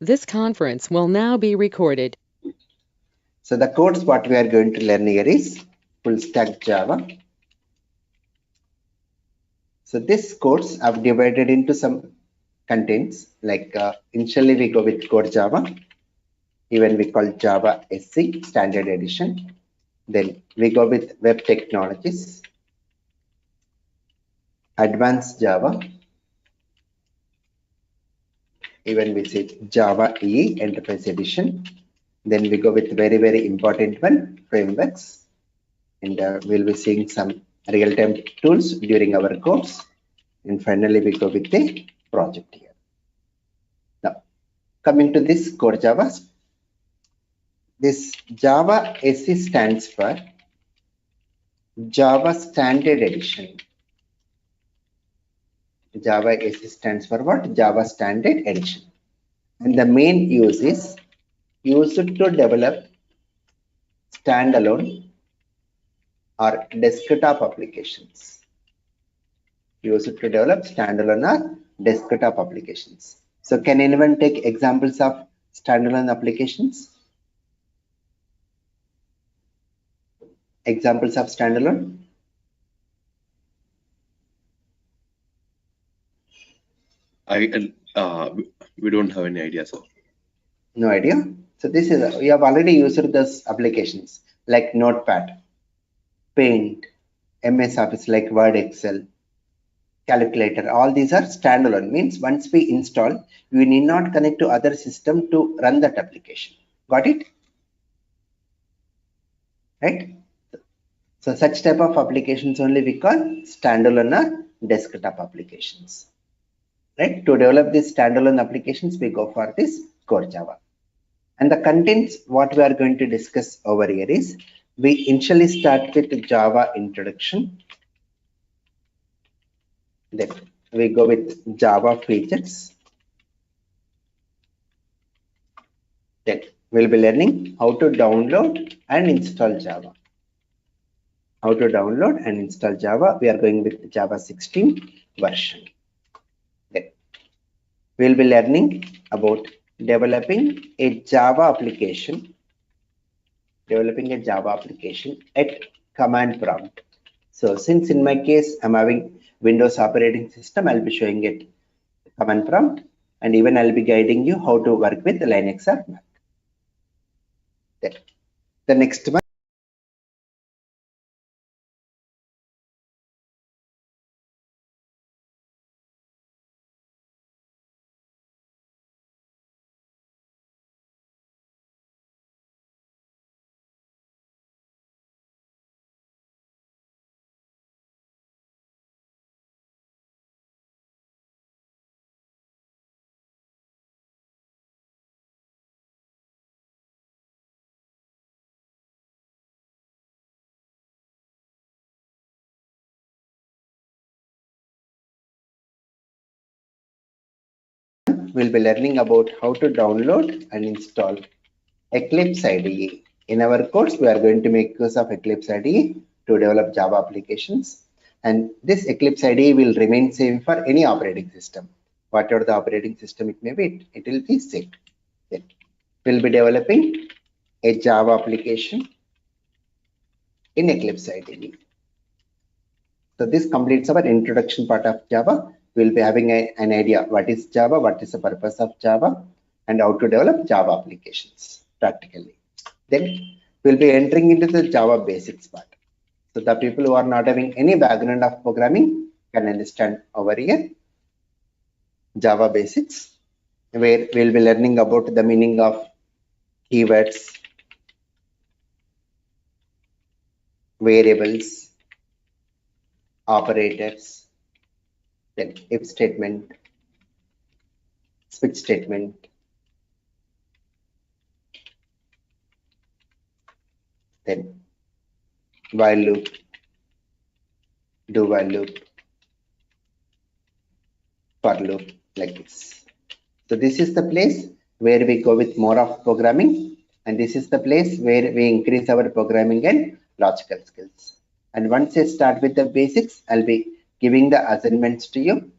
This conference will now be recorded. So the codes what we are going to learn here is full stack Java. So this codes I've divided into some contents, like initially we go with core Java, even we call Java SC standard edition. Then we go with web technologies, advanced Java, even we say Java EE enterprise edition. Then we go with very important one, frameworks, and we'll be seeing some real-time tools during our course. And finally we go with the project here. Now coming to this core Java, this Java SE stands for Java Standard Edition. Java SE stands for what? Java Standard Edition. And the main use is used to develop standalone or desktop applications. Used to develop standalone or desktop applications. So can anyone take examples of standalone applications? Examples of standalone? We don't have any idea, sir. No idea. So this is we have already used those applications like Notepad, Paint, MS Office like Word, Excel, Calculator. All these are standalone. Means once we install, we need not connect to other system to run that application. Got it? Right? So such type of applications only we call standalone or desktop applications. Right? To develop these standalone applications, we go for this core Java. And the contents what we are going to discuss over here is we initially start with Java introduction. Then we go with Java features. Then we'll be learning how to download and install Java. How to download and install Java. We are going with Java 16 version. Then we'll be learning about developing a Java application. Developing a Java application at command prompt. So since in my case I'm having Windows operating system, I'll be showing it command prompt, and even I'll be guiding you how to work with Linux or Mac. Then the next one. We'll be learning about how to download and install Eclipse IDE. In our course, we are going to make use of Eclipse IDE to develop Java applications. And this Eclipse IDE will remain same for any operating system. Whatever the operating system it may be, it will be same. Then we'll be developing a Java application in Eclipse IDE. So this completes our introduction part of Java. We'll be having an idea what is Java, what is the purpose of Java, and how to develop Java applications practically. Then we'll be entering into the Java basics part. So the people who are not having any background of programming can understand over here Java basics, where we'll be learning about the meaning of keywords, variables, operators, then if statement, switch statement, then while loop, do while loop, for loop, like this. So this is the place where we go with more of programming, and this is the place where we increase our programming and logical skills. And once you start with the basics, I'll be giving the assignments to you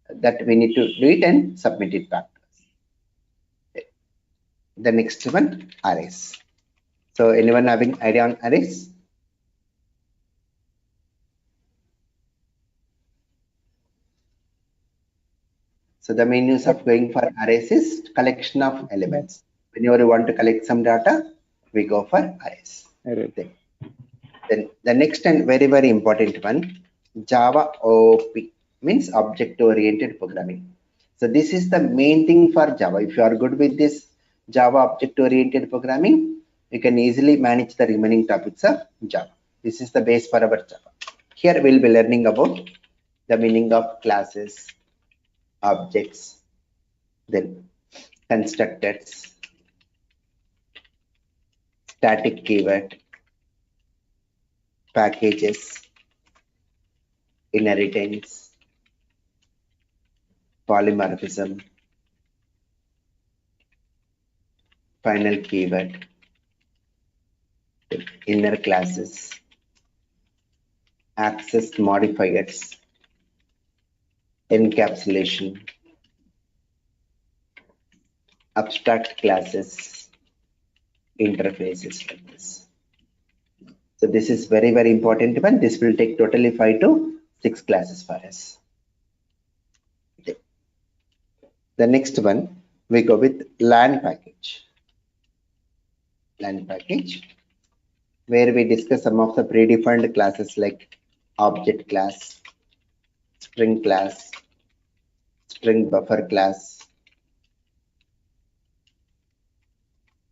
that we need to do it and submit it back to us. The next one, arrays. So anyone having idea on arrays? So the main use of going for arrays is collection of elements. Whenever you want to collect some data, we go for arrays. Then the next and very important one, Java OOP, means object oriented programming. So this is the main thing for Java. If you are good with this Java object oriented programming, you can easily manage the remaining topics of Java. This is the base for our Java. Here we'll be learning about the meaning of classes, objects, then constructors, static keyword, packages, inheritance, polymorphism, final keyword, inner classes, access modifiers, encapsulation, abstract classes, interfaces like this. So this is very important one. This will take totally 5 to 6 classes for us. Okay. The next one, we go with LAN package. LAN package, where we discuss some of the predefined classes like object class, string class, string buffer class,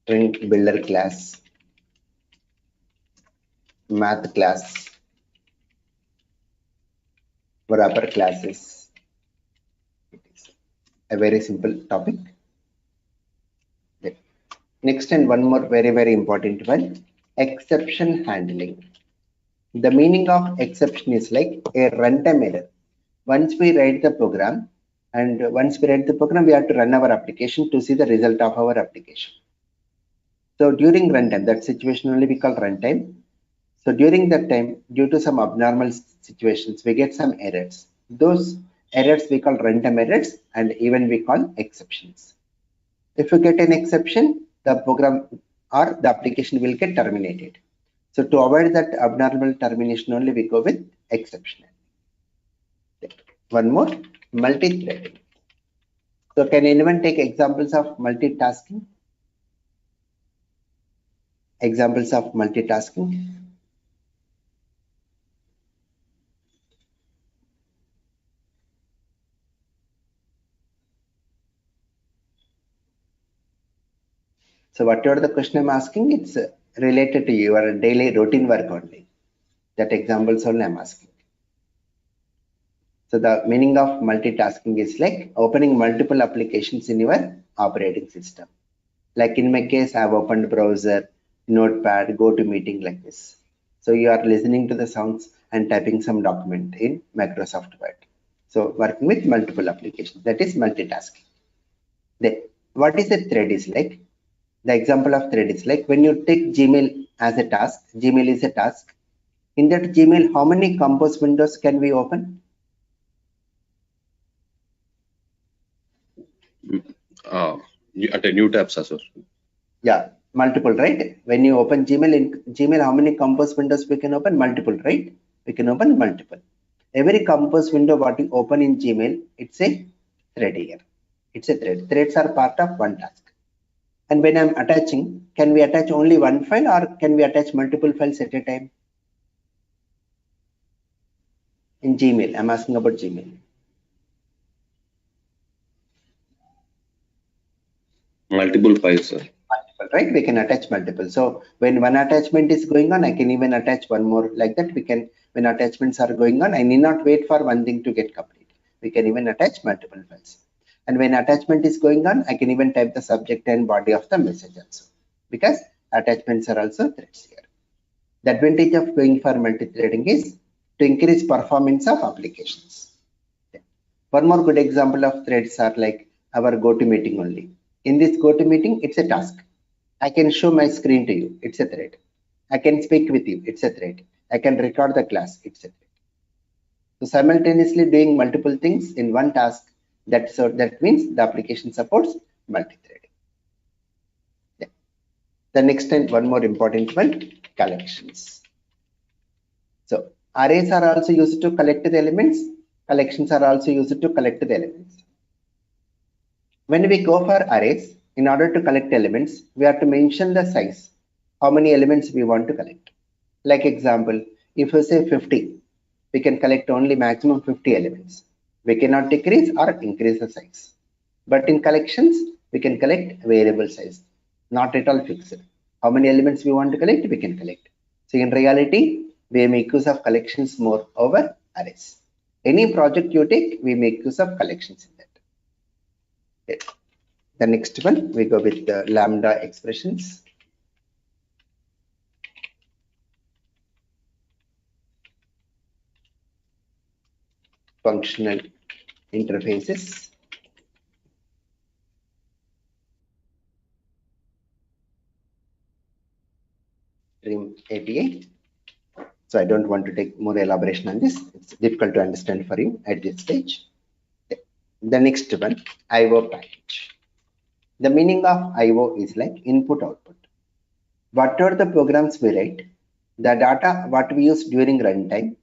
string builder class, math class, wrapper classes. It is a very simple topic. Next and one more very important one, exception handling. The meaning of exception is like a runtime error. Once we write the program, we have to run our application to see the result of our application. So during runtime, that situation only we call runtime. So during that time, due to some abnormal situations, we get some errors. Those errors we call runtime errors, and even we call exceptions. If you get an exception, the program or the application will get terminated. So to avoid that abnormal termination only, we go with exception. One more, multi-threading. So can anyone take examples of multitasking? Examples of multitasking. So whatever the question I'm asking, it's related to your daily routine work only. That examples only I'm asking. So the meaning of multitasking is like opening multiple applications in your operating system. Like in my case, I've opened browser, notepad, go to meeting like this. So you are listening to the sounds and typing some document in Microsoft Word. So working with multiple applications, that is multitasking. Then what is a thread is like? The example of thread is like when you take Gmail as a task, Gmail is a task. In that Gmail, how many compose windows can we open? At a new tabs as well. Yeah, multiple, right? When you open Gmail, in Gmail, how many compose windows we can open? Multiple, right? We can open multiple. Every compose window what you open in Gmail, it's a thread here. It's a thread. Threads are part of one task. And when I'm attaching, can we attach only one file or can we attach multiple files at a time? In Gmail, I'm asking about Gmail. Multiple files, sir. Multiple, right? We can attach multiple. So when one attachment is going on, I can even attach one more like that. We can, when attachments are going on, I need not wait for one thing to get complete. We can even attach multiple files. And when attachment is going on, I can even type the subject and body of the message also, because attachments are also threads here. The advantage of going for multi-threading is to increase performance of applications. One more good example of threads are like our GoToMeeting only. In this GoToMeeting, it's a task. I can show my screen to you. It's a thread. I can speak with you. It's a thread. I can record the class. It's a thread. So simultaneously doing multiple things in one task. That means the application supports multi-threading. The next and one more important one, collections. So arrays are also used to collect the elements. Collections are also used to collect the elements. When we go for arrays, in order to collect elements, we have to mention the size, how many elements we want to collect. Like example, if you say 50, we can collect only maximum 50 elements. We cannot decrease or increase the size. But in collections, we can collect variable size, not at all fixed. How many elements we want to collect, we can collect. So in reality, we make use of collections more over arrays. Any project you take, we make use of collections in that. Okay. The next one, we go with the lambda expressions. Functional interfaces. Stream API. So I don't want to take more elaboration on this. It's difficult to understand for you at this stage. The next one, IO package. The meaning of IO is like input output. Whatever the programs we write, the data what we use during runtime,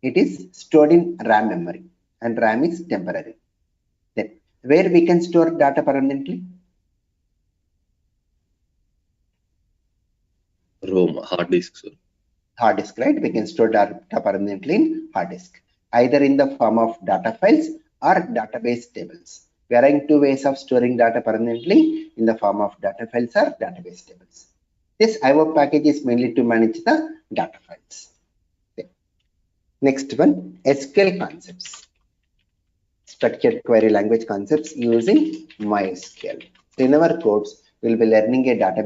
it is stored in RAM memory, and RAM is temporary. Then where we can store data permanently? ROM, hard disk, sir. Hard disk, right? We can store data permanently in hard disk, either in the form of data files or database tables. We are having two ways of storing data permanently, in the form of data files or database tables. This IO package is mainly to manage the data files. Okay. Next one, SQL concepts. Structured query language concepts using MySQL. So in our course, we will be learning a database